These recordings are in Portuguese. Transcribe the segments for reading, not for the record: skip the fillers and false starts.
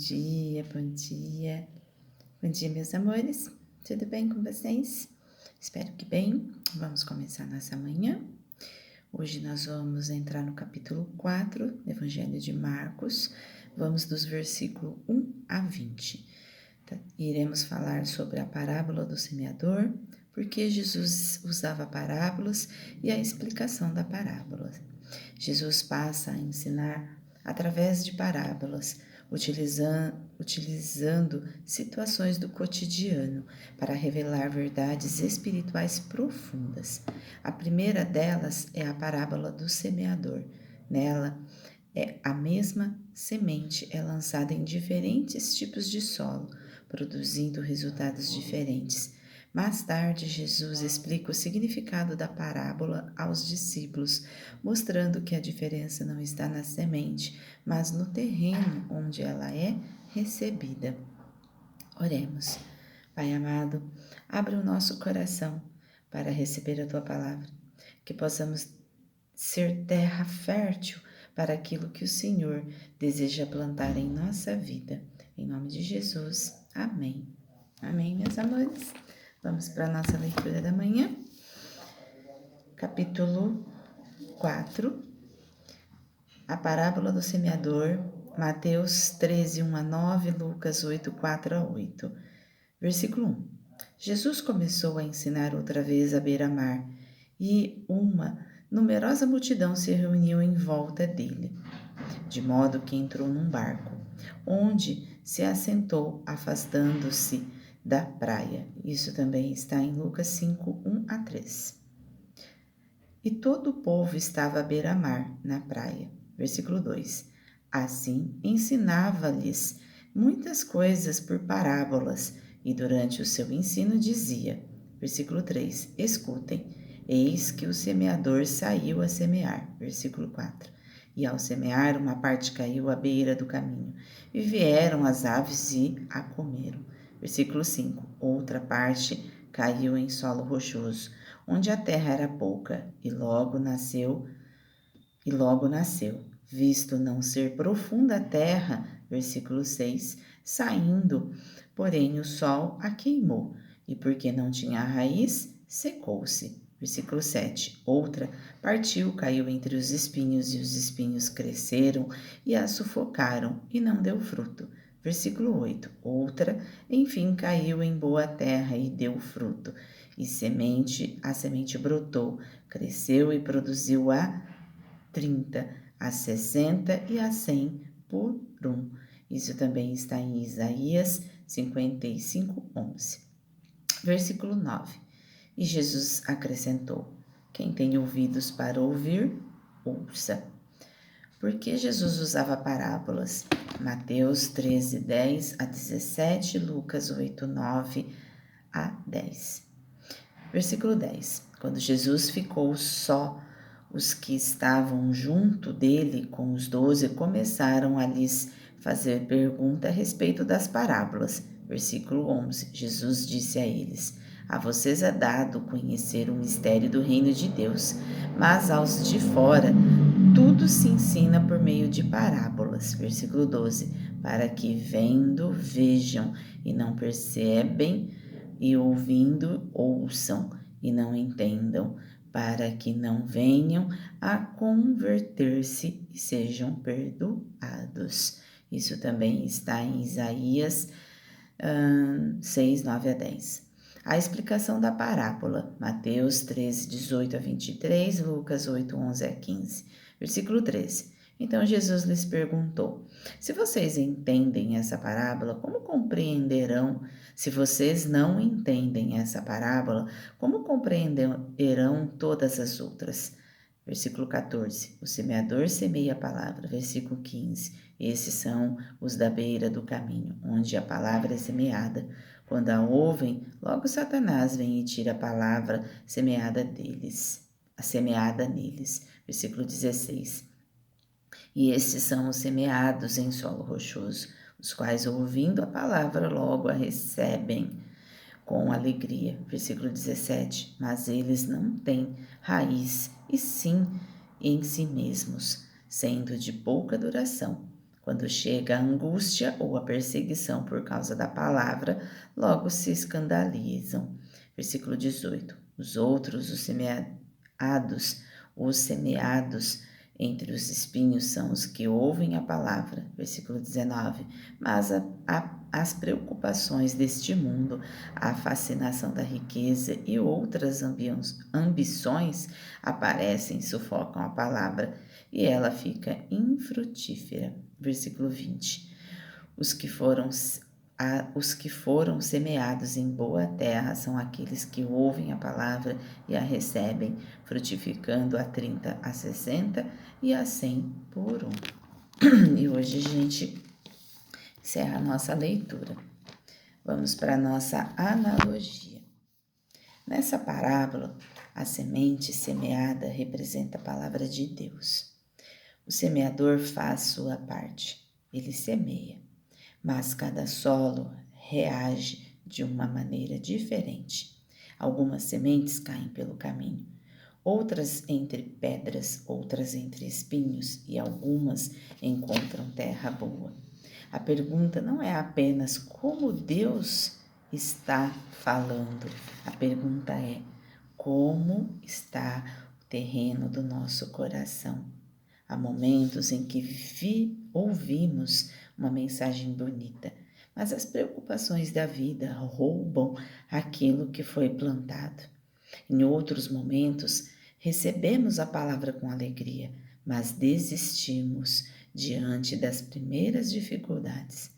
dia, bom dia. Bom dia, meus amores. Tudo bem com vocês? Espero que bem. Vamos começar nossa manhã. Hoje nós vamos entrar no capítulo 4 do Evangelho de Marcos. Vamos dos versículos 1 a 20. Iremos falar sobre a parábola do semeador, porque Jesus usava parábolas e a explicação da parábola. Jesus passa a ensinar através de parábolas, utilizando situações do cotidiano para revelar verdades espirituais profundas. A primeira delas é a parábola do semeador. Nela, a mesma semente é lançada em diferentes tipos de solo, produzindo resultados diferentes. Mais tarde, Jesus explica o significado da parábola aos discípulos, mostrando que a diferença não está na semente, mas no terreno onde ela é recebida. Oremos. Pai amado, abre o nosso coração para receber a Tua palavra, que possamos ser terra fértil para aquilo que o Senhor deseja plantar em nossa vida. Em nome de Jesus, amém. Amém, meus amores. Vamos para a nossa leitura da manhã. Capítulo 4, a parábola do semeador, Mateus 13, 1 a 9, Lucas 8, 4 a 8. Versículo 1. Jesus começou a ensinar outra vez à beira-mar, e uma numerosa multidão se reuniu em volta dele, de modo que entrou num barco, onde se assentou, afastando-se da praia. Isso também está em Lucas 5, 1 a 3. E todo o povo estava à beira-mar, na praia. Versículo 2. Assim, ensinava-lhes muitas coisas por parábolas, e durante o seu ensino dizia, versículo 3, escutem, eis que o semeador saiu a semear, versículo 4, e ao semear uma parte caiu à beira do caminho, e vieram as aves e a comeram, versículo 5, outra parte caiu em solo rochoso, onde a terra era pouca, e logo nasceu, visto não ser profunda a terra, versículo 6, saindo, porém o sol a queimou, e porque não tinha raiz, secou-se. Versículo 7, outra partiu, caiu entre os espinhos, e os espinhos cresceram e a sufocaram, e não deu fruto. Versículo 8, outra, enfim, caiu em boa terra e deu fruto, e a semente brotou, cresceu e produziu a 30, a 60 e a 100 por um. Isso também está em Isaías 55, 11. Versículo 9. E Jesus acrescentou, quem tem ouvidos para ouvir, ouça. Por que Jesus usava parábolas? Mateus 13, 10 a 17, Lucas 8, 9 a 10. Versículo 10. Quando Jesus ficou só, os que estavam junto dele com os 12 começaram a lhes fazer pergunta a respeito das parábolas. Versículo 11. Jesus disse a eles, a vocês é dado conhecer o mistério do reino de Deus, mas aos de fora tudo se ensina por meio de parábolas. Versículo 12. Para que vendo, vejam e não percebem, e ouvindo, ouçam e não entendam, para que não venham a converter-se e sejam perdoados. Isso também está em Isaías 6, 9 a 10. A explicação da parábola, Mateus 13, 18 a 23, Lucas 8, 11 a 15. Versículo 13. Então Jesus lhes perguntou, se vocês entendem essa parábola, como compreenderão? Se vocês não entendem essa parábola, como compreenderão todas as outras? Versículo 14, o semeador semeia a palavra. Versículo 15, esses são os da beira do caminho, onde a palavra é semeada. Quando a ouvem, logo Satanás vem e tira a palavra semeada neles. Versículo 16, e esses são os semeados em solo rochoso, os quais, ouvindo a palavra, logo a recebem com alegria. Versículo 17, mas eles não têm raiz, e sim em si mesmos, sendo de pouca duração. Quando chega a angústia ou a perseguição por causa da palavra, logo se escandalizam. Versículo 18. Os outros, os semeados entre os espinhos são os que ouvem a palavra. Versículo 19. Mas as preocupações deste mundo, a fascinação da riqueza e outras ambições aparecem e sufocam a palavra e ela fica infrutífera. Versículo 20. Os que foram semeados em boa terra são aqueles que ouvem a palavra e a recebem, frutificando a 30, a 60 e a 100 por um. E hoje a gente encerra a nossa leitura. Vamos para a nossa analogia. Nessa parábola, a semente semeada representa a palavra de Deus. O semeador faz sua parte, ele semeia, mas cada solo reage de uma maneira diferente. Algumas sementes caem pelo caminho, outras entre pedras, outras entre espinhos e algumas encontram terra boa. A pergunta não é apenas como Deus está falando, a pergunta é como está o terreno do nosso coração. Há momentos em que ouvimos uma mensagem bonita, mas as preocupações da vida roubam aquilo que foi plantado. Em outros momentos, recebemos a palavra com alegria, mas desistimos diante das primeiras dificuldades.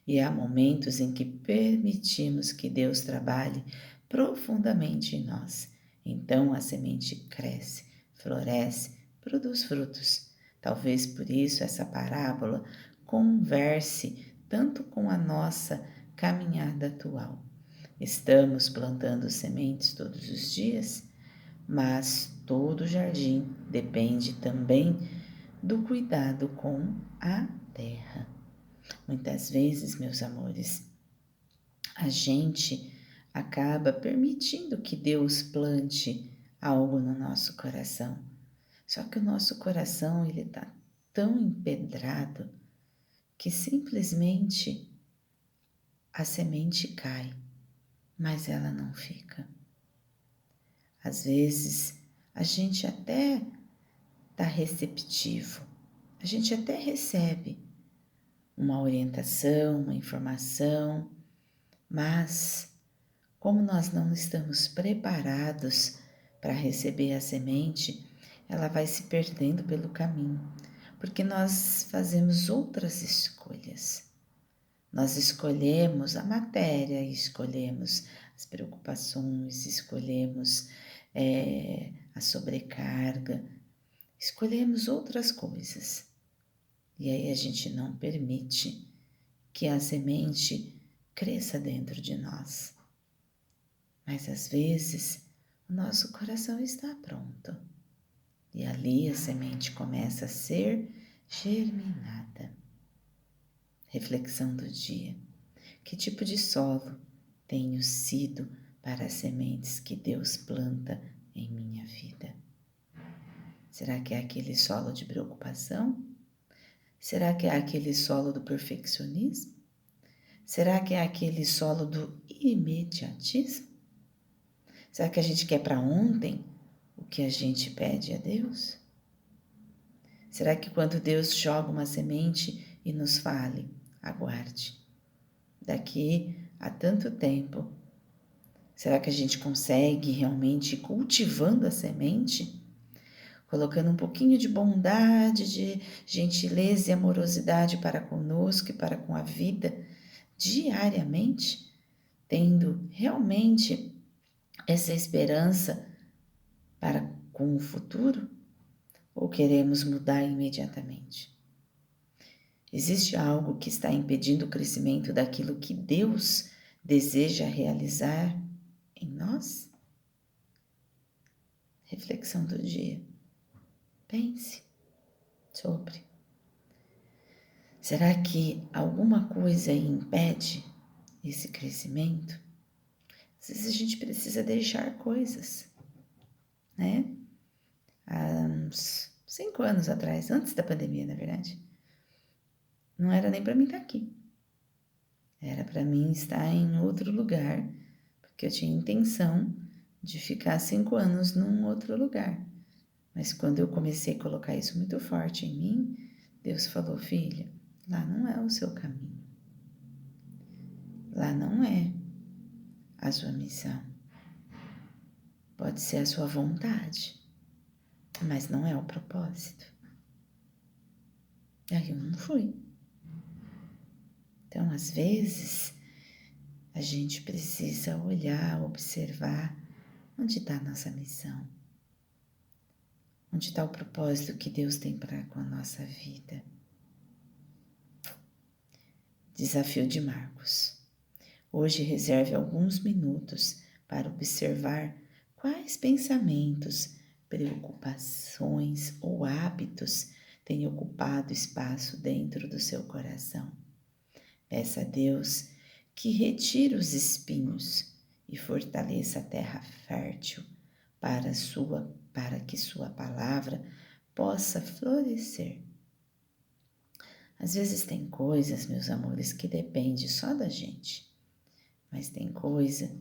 E há momentos em que permitimos que Deus trabalhe profundamente em nós. Então a semente cresce, floresce, produz frutos. Talvez por isso essa parábola converse tanto com a nossa caminhada atual. Estamos plantando sementes todos os dias, mas todo jardim depende também do cuidado com a terra. Muitas vezes, meus amores, a gente acaba permitindo que Deus plante algo no nosso coração. Só que o nosso coração, ele está tão empedrado que simplesmente a semente cai, mas ela não fica. Às vezes, a gente até está receptivo, a gente até recebe uma orientação, uma informação, mas como nós não estamos preparados para receber a semente, ela vai se perdendo pelo caminho, porque nós fazemos outras escolhas. Nós escolhemos a matéria, escolhemos as preocupações, escolhemos a sobrecarga, escolhemos outras coisas. E aí a gente não permite que a semente cresça dentro de nós. Mas às vezes o nosso coração está pronto. E ali a semente começa a ser germinada. Reflexão do dia. Que tipo de solo tenho sido para as sementes que Deus planta em minha vida? Será que é aquele solo de preocupação? Será que é aquele solo do perfeccionismo? Será que é aquele solo do imediatismo? Será que a gente quer para ontem o que a gente pede a Deus? Será que quando Deus joga uma semente e nos fale, aguarde, daqui a tanto tempo, será que a gente consegue realmente ir cultivando a semente? Colocando um pouquinho de bondade, de gentileza e amorosidade para conosco e para com a vida, diariamente, tendo realmente essa esperança para com o futuro? Ou queremos mudar imediatamente? Existe algo que está impedindo o crescimento daquilo que Deus deseja realizar em nós? Reflexão do dia. Pense sobre. Será que alguma coisa impede esse crescimento? Às vezes a gente precisa deixar coisas, né? Há uns 5 anos atrás, antes da pandemia, na verdade, não era nem para mim estar aqui. Era para mim estar em outro lugar, porque eu tinha intenção de ficar 5 anos num outro lugar. Mas quando eu comecei a colocar isso muito forte em mim, Deus falou: filha, lá não é o seu caminho. Lá não é a sua missão. Pode ser a sua vontade, mas não é o propósito. E aí eu não fui. Então, às vezes, a gente precisa olhar, observar onde está a nossa missão. Onde está o propósito que Deus tem para com a nossa vida. Desafio de Marcos. Hoje reserve alguns minutos para observar quais pensamentos, preocupações ou hábitos têm ocupado espaço dentro do seu coração. Peça a Deus que retire os espinhos e fortaleça a terra fértil para que sua palavra possa florescer. Às vezes tem coisas, meus amores, que depende só da gente, mas tem coisa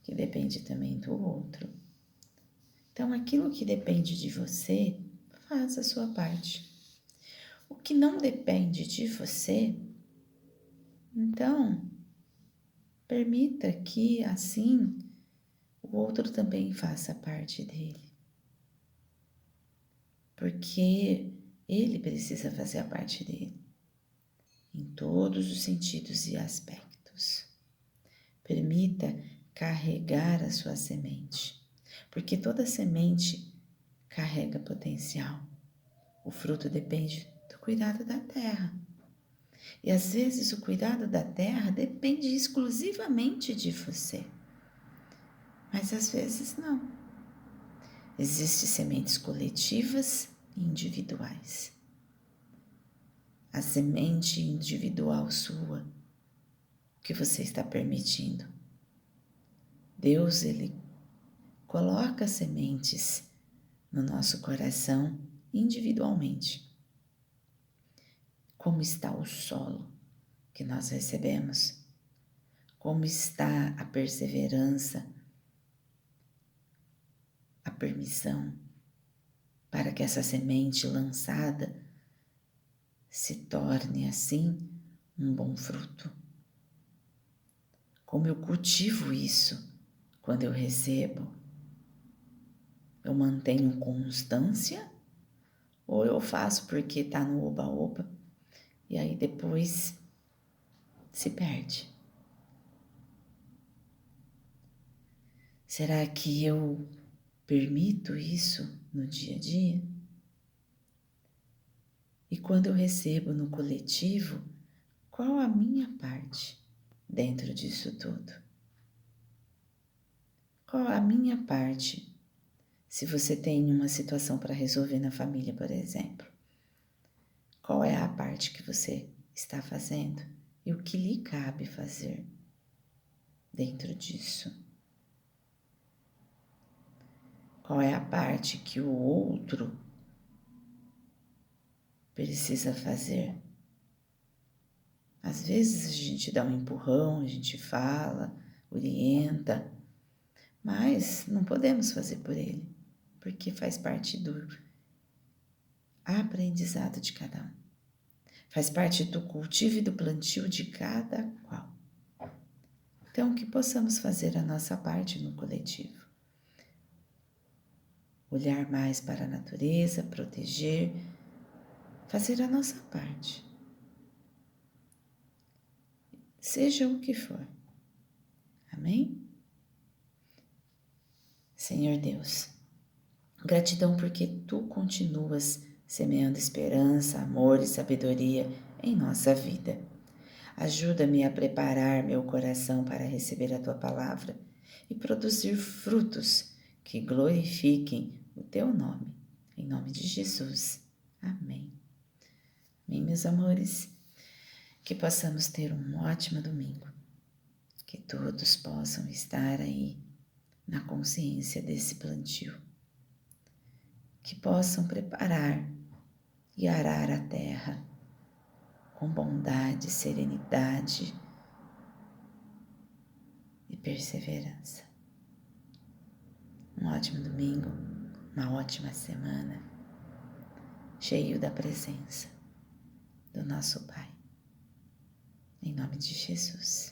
que depende também do outro. Então, aquilo que depende de você, faça a sua parte. O que não depende de você, então, permita que assim o outro também faça parte dele. Porque ele precisa fazer a parte dele, em todos os sentidos e aspectos. Permita carregar a sua semente, porque toda semente carrega potencial. O fruto depende do cuidado da terra. E às vezes o cuidado da terra depende exclusivamente de você. Mas às vezes não. Existem sementes coletivas e individuais. A semente individual sua, o que você está permitindo? Deus, Ele coloca sementes no nosso coração individualmente. Como está o solo que nós recebemos? Como está a perseverança, a permissão para que essa semente lançada se torne assim um bom fruto? Como eu cultivo isso quando eu recebo? Eu mantenho constância ou eu faço porque está no oba-oba e aí depois se perde? Será que eu permito isso no dia a dia? E quando eu recebo no coletivo, qual a minha parte dentro disso tudo? Qual a minha parte? Se você tem uma situação para resolver na família, por exemplo, qual é a parte que você está fazendo e o que lhe cabe fazer dentro disso? Qual é a parte que o outro precisa fazer? Às vezes a gente dá um empurrão, a gente fala, orienta, mas não podemos fazer por ele, porque faz parte do aprendizado de cada um. Faz parte do cultivo e do plantio de cada qual. Então, que possamos fazer a nossa parte no coletivo. Olhar mais para a natureza, proteger, fazer a nossa parte. Seja o que for. Amém? Senhor Deus, gratidão porque Tu continuas semeando esperança, amor e sabedoria em nossa vida. Ajuda-me a preparar meu coração para receber a Tua palavra e produzir frutos que glorifiquem o Teu nome. Em nome de Jesus. Amém. Amém, meus amores. Que possamos ter um ótimo domingo. Que todos possam estar aí na consciência desse plantio. Que possam preparar e arar a terra com bondade, serenidade e perseverança. Um ótimo domingo, uma ótima semana, cheio da presença do nosso Pai. Em nome de Jesus.